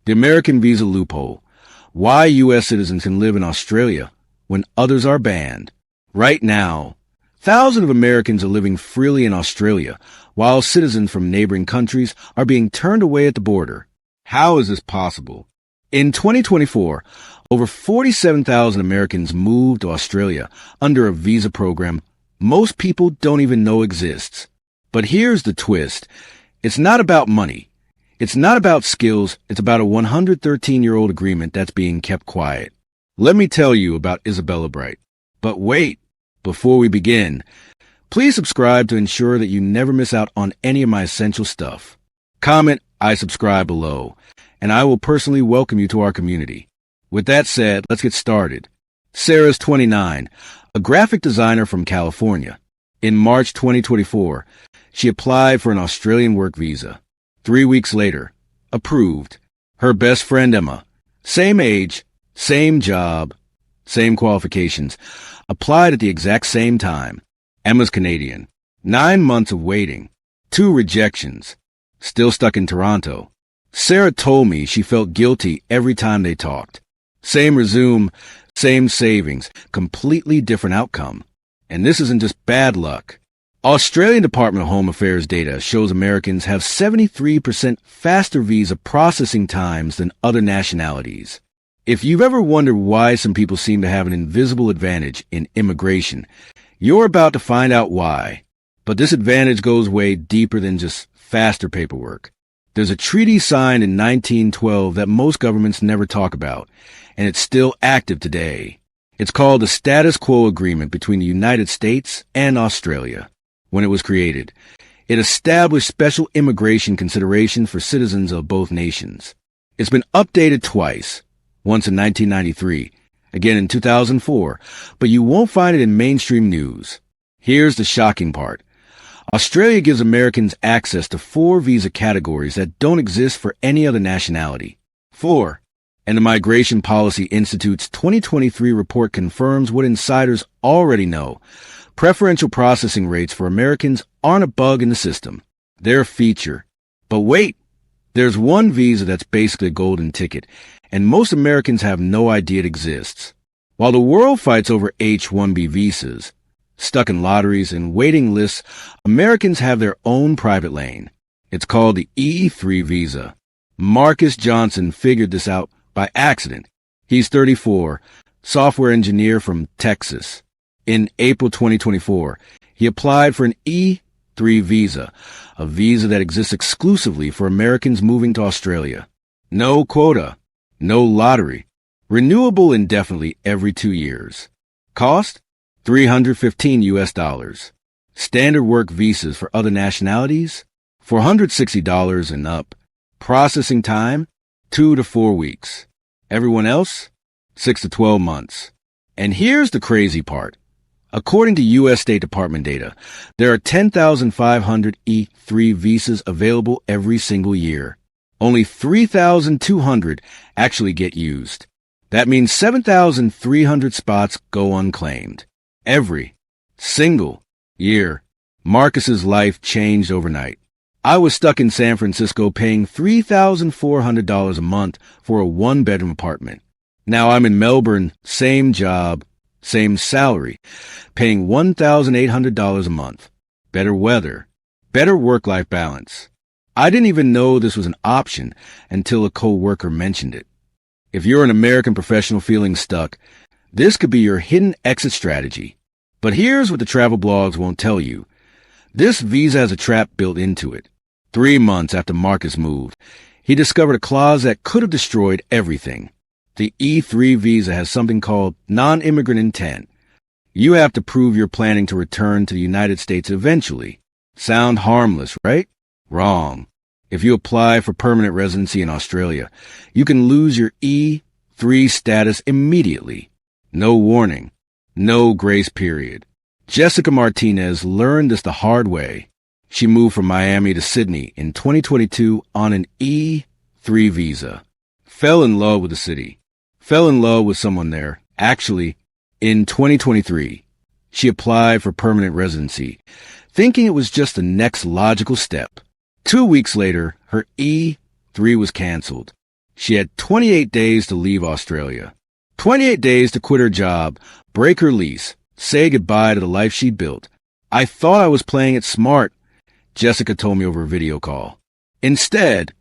The American Visa Loophole. Why U.S. citizens can live in Australia when others are banned. Right now, thousands of Americans are living freely in Australia, while citizens from neighboring countries are being turned away at the border. How is this possible? In 2024, over 47,000 Americans moved to Australia under a visa program most people don't even know exists. But here's the twist. It's not about money. It's not about skills. It's about a 113-year-old agreement that's being kept quiet. Let me tell you about Isabella Bright. But wait, before we begin, please subscribe to ensure that you never miss out on any of my essential stuff. Comment, I subscribe below, and I will personally welcome you to our community. With that said, let's get started. Sarah's 29, a graphic designer from California. In March 2024, she applied for an Australian work visa. 3 weeks later, approved. Her best friend Emma, same age, same job, same qualifications, applied at the exact same time. Emma's Canadian. 9 months of waiting. 2 rejections. Still stuck in Toronto. Sarah told me she felt guilty every time they talked. Same resume, same savings, completely different outcome. And this isn't just bad luck. Australian Department of Home Affairs data shows Americans have 73% faster visa processing times than other nationalities. If you've ever wondered why some people seem to have an invisible advantage in immigration, you're about to find out why. But this advantage goes way deeper than just faster paperwork. There's a treaty signed in 1912 that most governments never talk about, and it's still active today. It's called the Status Quo Agreement between the United States and Australia. When it was created, it established special immigration considerations for citizens of both nations. It's been updated twice, once in 1993, again in 2004, but you won't find it in mainstream news. Here's the shocking part. Australia gives Americans access to 4 visa categories that don't exist for any other nationality. 4. And the Migration Policy Institute's 2023 report confirms what insiders already know. Preferential processing rates for Americans aren't a bug in the system. They're a feature. But wait, there's one visa that's basically a golden ticket, and most Americans have no idea it exists. While the world fights over H-1B visas, stuck in lotteries and waiting lists, Americans have their own private lane. It's called the E-3 visa. Marcus Johnson figured this out by accident. He's 34, software engineer from Texas. In April 2024, he applied for an E-3 visa, a visa that exists exclusively for Americans moving to Australia. No quota, no lottery, renewable indefinitely every 2 years. Cost? $315 US. Standard work visas for other nationalities? $460 and up. Processing time? 2 to 4 weeks. Everyone else? 6 to 12 months. And here's the crazy part. According to U.S. State Department data, there are 10,500 E-3 visas available every single year. Only 3,200 actually get used. That means 7,300 spots go unclaimed. Every single year. Marcus's life changed overnight. I was stuck in San Francisco paying $3,400 a month for a 1-bedroom apartment. Now I'm in Melbourne, same job, same salary, paying $1,800 a month. Better weather, better work-life balance. I didn't even know this was an option until a co-worker mentioned it. If you're an American professional feeling stuck, this could be your hidden exit strategy. But here's what the travel blogs won't tell you. This visa has a trap built into it. 3 months after Marcus moved, he discovered a clause that could have destroyed everything. The E-3 visa has something called non-immigrant intent. You have to prove you're planning to return to the United States eventually. Sound harmless, right? Wrong. If you apply for permanent residency in Australia, you can lose your E-3 status immediately. No warning. No grace period. Jessica Martinez learned this the hard way. She moved from Miami to Sydney in 2022 on an E-3 visa. Fell in love with the city. Fell in love with someone there. Actually, in 2023, she applied for permanent residency, thinking it was just the next logical step. 2 weeks later, her E-3 was canceled. She had 28 days to leave Australia. 28 days to quit her job, break her lease, say goodbye to the life she'd built. I thought I was playing it smart, Jessica told me over a video call. Instead,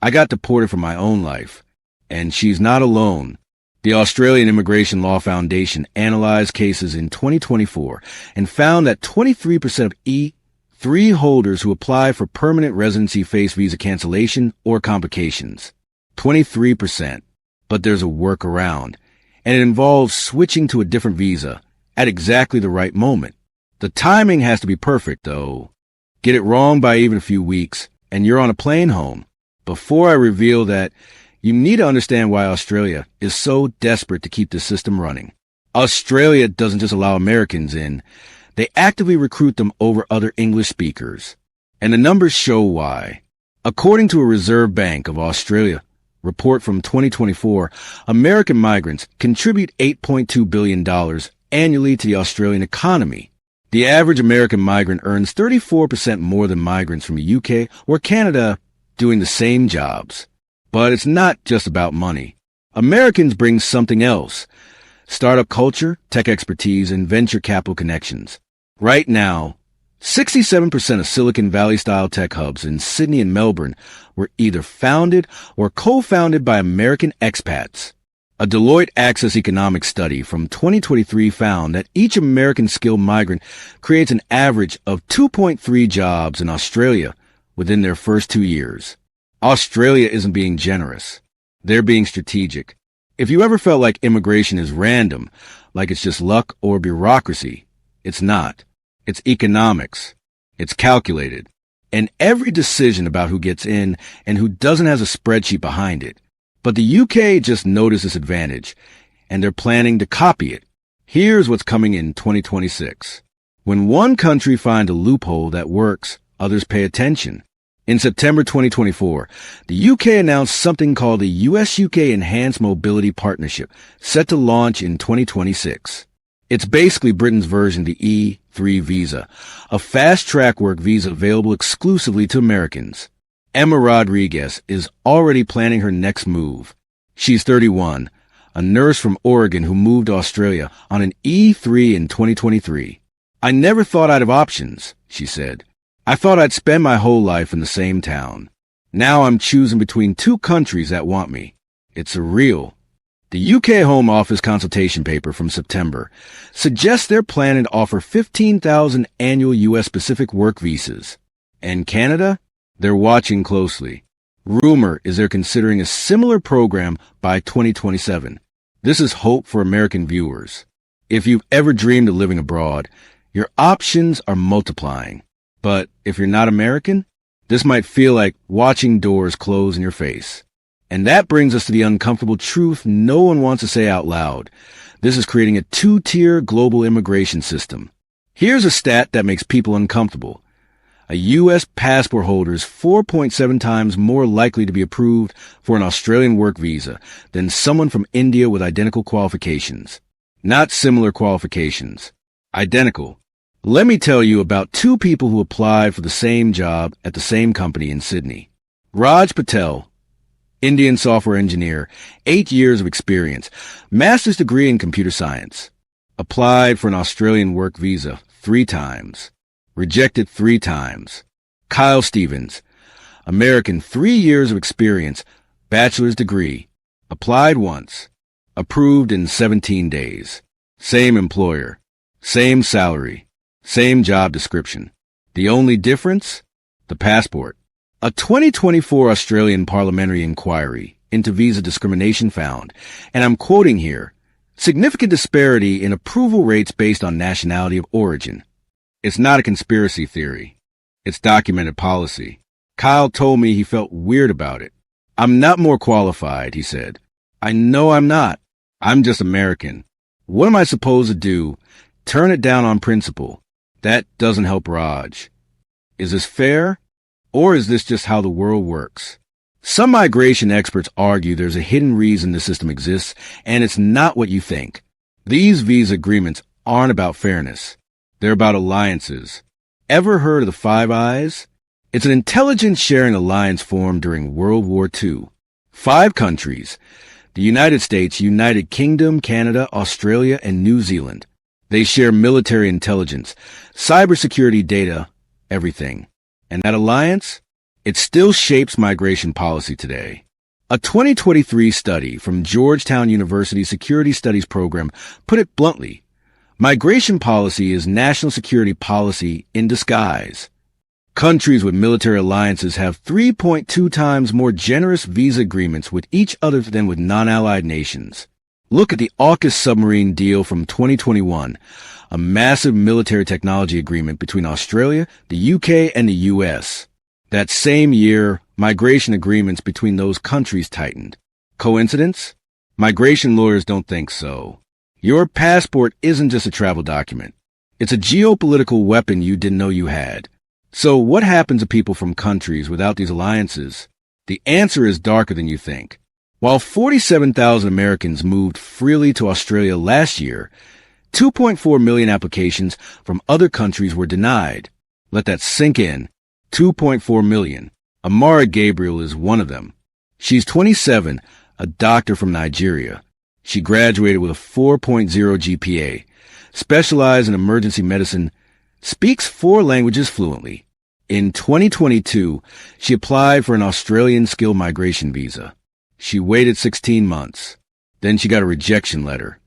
I got deported from my own life. And she's not alone. The Australian Immigration Law Foundation analyzed cases in 2024 and found that 23% of E3 holders who apply for permanent residency face visa cancellation or complications. 23%. But there's a workaround, and it involves switching to a different visa at exactly the right moment. The timing has to be perfect, though. Get it wrong by even a few weeks, and you're on a plane home. Before I reveal that, you need to understand why Australia is so desperate to keep the system running. Australia doesn't just allow Americans in. They actively recruit them over other English speakers. And the numbers show why. According to a Reserve Bank of Australia report from 2024, American migrants contribute $8.2 billion annually to the Australian economy. The average American migrant earns 34% more than migrants from the UK or Canada doing the same jobs. But it's not just about money. Americans bring something else. Startup culture, tech expertise, and venture capital connections. Right now, 67% of Silicon Valley-style tech hubs in Sydney and Melbourne were either founded or co-founded by American expats. A Deloitte Access Economics study from 2023 found that each American skilled migrant creates an average of 2.3 jobs in Australia within their first 2 years. Australia isn't being generous. They're being strategic. If you ever felt like immigration is random, like it's just luck or bureaucracy, it's not. It's economics. It's calculated. And every decision about who gets in and who doesn't has a spreadsheet behind it. But the UK just noticed this advantage, and they're planning to copy it. Here's what's coming in 2026. When one country finds a loophole that works, others pay attention. In September 2024, the UK announced something called the US-UK Enhanced Mobility Partnership, set to launch in 2026. It's basically Britain's version of the E3 visa, a fast-track work visa available exclusively to Americans. Emma Rodriguez is already planning her next move. She's 31, a nurse from Oregon who moved to Australia on an E3 in 2023. I never thought I'd have options, she said. I thought I'd spend my whole life in the same town. Now I'm choosing between two countries that want me. It's surreal. The UK Home Office consultation paper from September suggests they're planning to offer 15,000 annual US-specific work visas. And Canada? They're watching closely. Rumor is they're considering a similar program by 2027. This is hope for American viewers. If you've ever dreamed of living abroad, your options are multiplying. But if you're not American, this might feel like watching doors close in your face. And that brings us to the uncomfortable truth no one wants to say out loud. This is creating a two-tier global immigration system. Here's a stat that makes people uncomfortable. A U.S. passport holder is 4.7 times more likely to be approved for an Australian work visa than someone from India with identical qualifications. Not similar qualifications. Identical. Let me tell you about two people who applied for the same job at the same company in Sydney. Raj Patel, Indian software engineer, 8 years of experience, master's degree in computer science. Applied for an Australian work visa 3 times. Rejected 3 times. Kyle Stevens, American, 3 years of experience, bachelor's degree. Applied once. Approved in 17 days. Same employer. Same salary. Same job description. The only difference? The passport. A 2024 Australian parliamentary inquiry into visa discrimination found, and I'm quoting here, significant disparity in approval rates based on nationality of origin. It's not a conspiracy theory. It's documented policy. Kyle told me he felt weird about it. I'm not more qualified, he said. I know I'm not. I'm just American. What am I supposed to do? Turn it down on principle. That doesn't help Raj. Is this fair? Or is this just how the world works? Some migration experts argue there's a hidden reason the system exists, and it's not what you think. These visa agreements aren't about fairness. They're about alliances. Ever heard of the Five Eyes? It's an intelligence-sharing alliance formed during World War II. 5 countries: the United States, United Kingdom, Canada, Australia, and New Zealand. They share military intelligence, cybersecurity data, everything. And that alliance? It still shapes migration policy today. A 2023 study from Georgetown University Security Studies program put it bluntly: migration policy is national security policy in disguise. Countries with military alliances have 3.2 times more generous visa agreements with each other than with non-allied nations. Look at the AUKUS submarine deal from 2021, a massive military technology agreement between Australia, the UK, and the US. That same year, migration agreements between those countries tightened. Coincidence? Migration lawyers don't think so. Your passport isn't just a travel document. It's a geopolitical weapon you didn't know you had. So what happens to people from countries without these alliances? The answer is darker than you think. While 47,000 Americans moved freely to Australia last year, 2.4 million applications from other countries were denied. Let that sink in. 2.4 million. Amara Gabriel is one of them. She's 27, a doctor from Nigeria. She graduated with a 4.0 GPA, specialized in emergency medicine, speaks 4 languages fluently. In 2022, she applied for an Australian skilled migration visa. She waited 16 months. Then she got a rejection letter.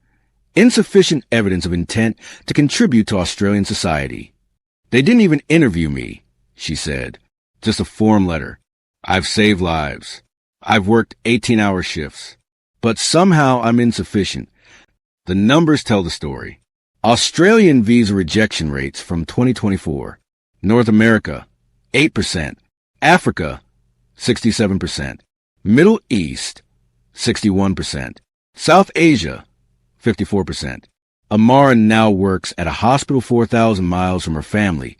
Insufficient evidence of intent to contribute to Australian society. They didn't even interview me, she said. Just a form letter. I've saved lives. I've worked 18-hour shifts. But somehow I'm insufficient. The numbers tell the story. Australian visa rejection rates from 2024. North America, 8%. Africa, 67%. Middle East, 61%. South Asia, 54%. Amara now works at a hospital 4,000 miles from her family,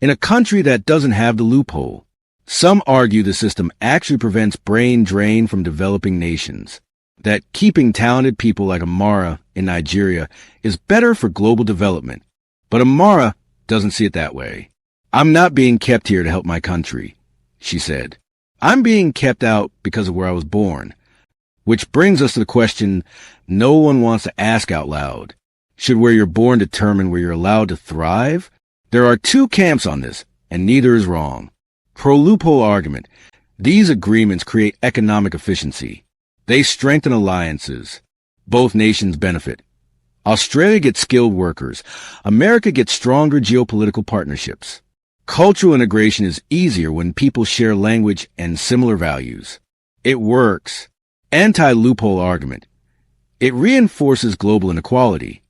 in a country that doesn't have the loophole. Some argue the system actually prevents brain drain from developing nations, that keeping talented people like Amara in Nigeria is better for global development. But Amara doesn't see it that way. I'm not being kept here to help my country, she said. I'm being kept out because of where I was born. Which brings us to the question no one wants to ask out loud. Should where you're born determine where you're allowed to thrive? There are 2 camps on this, and neither is wrong. Pro-loophole argument. These agreements create economic efficiency. They strengthen alliances. Both nations benefit. Australia gets skilled workers. America gets stronger geopolitical partnerships. Cultural integration is easier when people share language and similar values. It works. Anti-loophole argument. It reinforces global inequality.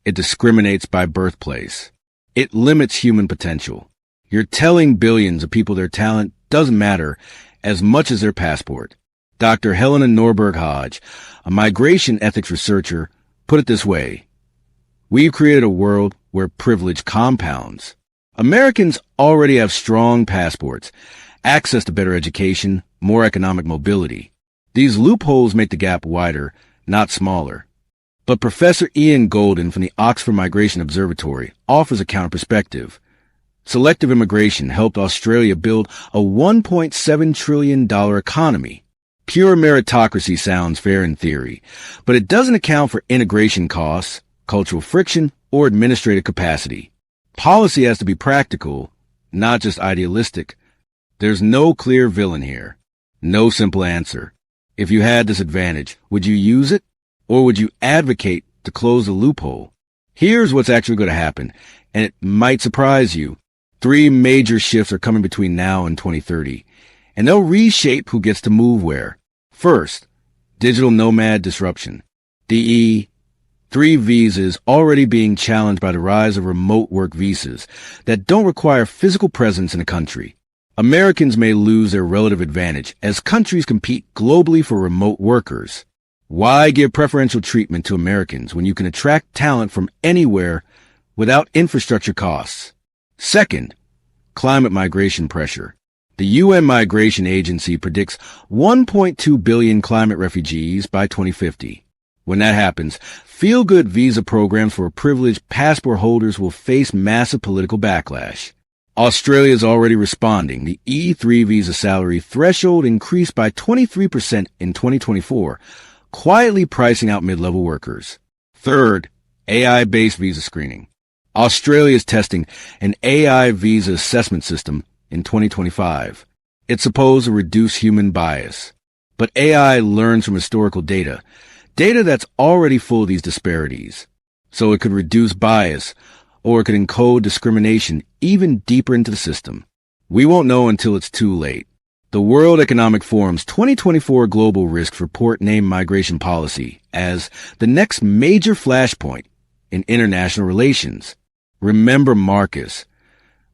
It discriminates by birthplace. It limits human potential. You're telling billions of people their talent doesn't matter as much as their passport. Dr. Helena Norberg Hodge, a migration ethics researcher, put it this way: we've created a world where privilege compounds. Americans already have strong passports, access to better education, more economic mobility. These loopholes make the gap wider, not smaller. But Professor Ian Golden from the Oxford Migration Observatory offers a counter perspective. Selective immigration helped Australia build a $1.7 trillion economy. Pure meritocracy sounds fair in theory, but it doesn't account for integration costs, cultural friction, or administrative capacity. Policy has to be practical, not just idealistic. There's no clear villain here. No simple answer. If you had this advantage, would you use it? Or would you advocate to close the loophole? Here's what's actually going to happen, and it might surprise you. 3 major shifts are coming between now and 2030, and they'll reshape who gets to move where. First, digital nomad disruption. DE 3 visas already being challenged by the rise of remote work visas that don't require physical presence in a country. Americans may lose their relative advantage as countries compete globally for remote workers. Why give preferential treatment to Americans when you can attract talent from anywhere without infrastructure costs? Second, climate migration pressure. The UN Migration Agency predicts 1.2 billion climate refugees by 2050. When that happens, feel-good visa programs for privileged passport holders will face massive political backlash. Australia is already responding. The E3 visa salary threshold increased by 23% in 2024, quietly pricing out mid-level workers. Third, AI-based visa screening. Australia is testing an AI visa assessment system in 2025. It's supposed to reduce human bias. But AI learns from historical data that's already full of these disparities. So it could reduce bias, or it could encode discrimination even deeper into the system. We won't know until it's too late. The World Economic Forum's 2024 Global Risks Report named migration policy as the next major flashpoint in international relations. Remember Marcus,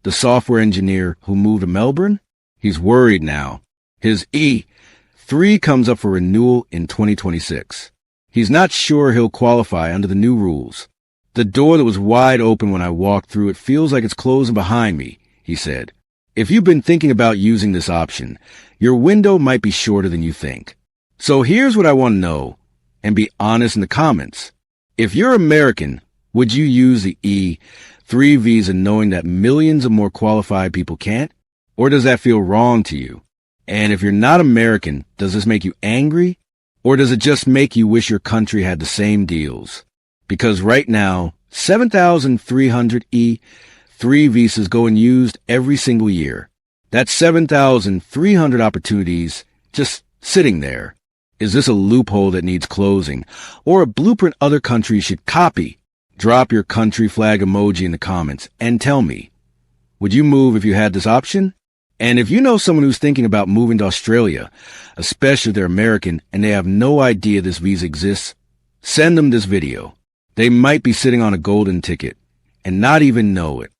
the software engineer who moved to Melbourne? He's worried now. His E3 comes up for renewal in 2026. He's not sure he'll qualify under the new rules. The door that was wide open when I walked through it feels like it's closing behind me, he said. If you've been thinking about using this option, your window might be shorter than you think. So here's what I want to know, and be honest in the comments. If you're American, would you use the E3 visa knowing that millions of more qualified people can't? Or does that feel wrong to you? And if you're not American, does this make you angry? Or does it just make you wish your country had the same deals? Because right now, 7,300 E3 visas go unused every single year. That's 7,300 opportunities just sitting there. Is this a loophole that needs closing, or a blueprint other countries should copy? Drop your country flag emoji in the comments and tell me, would you move if you had this option? And if you know someone who's thinking about moving to Australia, especially if they're American and they have no idea this visa exists, send them this video. They might be sitting on a golden ticket and not even know it.